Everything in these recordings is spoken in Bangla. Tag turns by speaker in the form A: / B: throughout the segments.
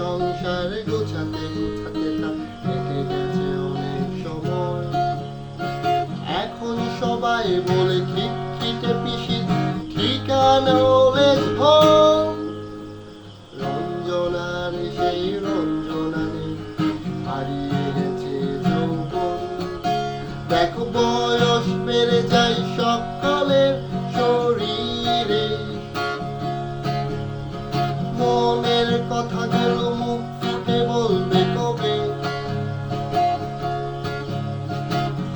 A: সংসার গোছাতে গোছাতে তা কেটে গেছে অনেক সময়। এখন সবাই বলে খিটখিটে পিসি ঠিকানা ওলেজ ভয়। রঞ্জনার সেই রঞ্জনারে হারিয়ে গেছে যৌবন। দেখো বয়স বেড়ে যায় সকলের শরীরে, মনের কথাগুলো মুখ ফুটে বলবে কবে।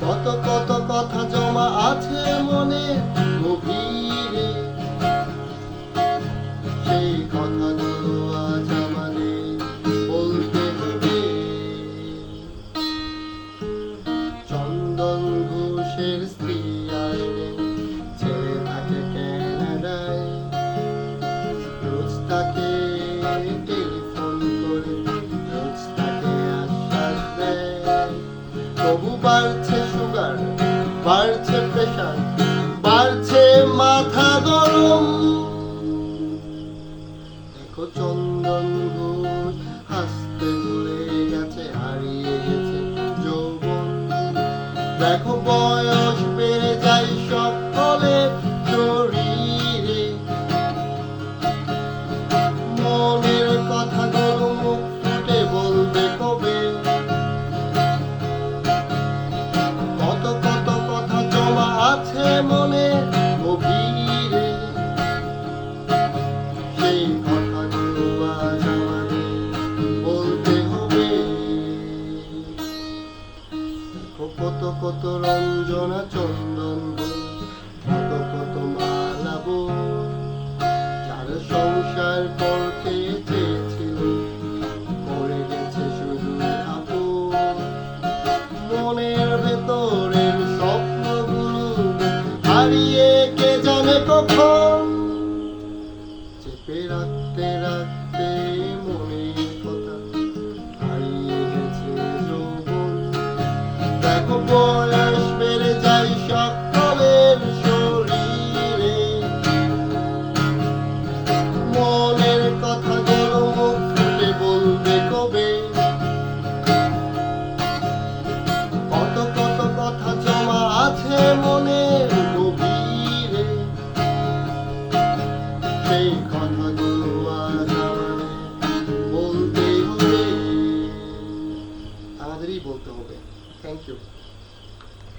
A: কত কত কথা জমা আছে মনে গভীরে, সেই কথাগুলো আজ আমাদের বলতে হবে। চন্দন ঘোষের স্ত্রী আর নেই, ছেলে থাকে কানাডায়। রোজ তাকে টেলিফোন করে, রোজ তাকে আশ্বাস দেয়। তবু বাড়ছে সুগার, বাড়ছে প্রেশার, বাড়ছে মাথা গরম। দেখো চন্দন ঘোষ হাসতে ভুলে গেছে, হারিয়ে গেছে যৌবন। দেখো বয়স বেড়ে যায় সকলের শরীরে, মনের কথাগুলো মুখ ফুটে বলবে কবে। কত কত কথা জমা আছে মনে গভীরে, সেই কথাগুলো আজ আমাদের বলতে হবে। দেখো কত কত রঞ্জনা চন্দন ঘোষ, কত কত মালাবো, যার সংসার করতে চেয়েছিল করে গেছে শুধু আপন। মনের ভেতরের স্বপ্নগুলো হারিয়ে কে জানে কখন। চেপে রাখতে রাখতে মনের কথা হারিয়ে গেছে যৌবন। দেখো বয়স বেড়ে যায় সকলের শরীরে, মনের কথাগুলো মুখ ফুটে বলবে কবে। কত কত কথা জমা আছে মনের গভীরে, সেই কথাগুলো আজ আমাদের বলতে হবে, আমাদেরই বলতে হবে। Thank you.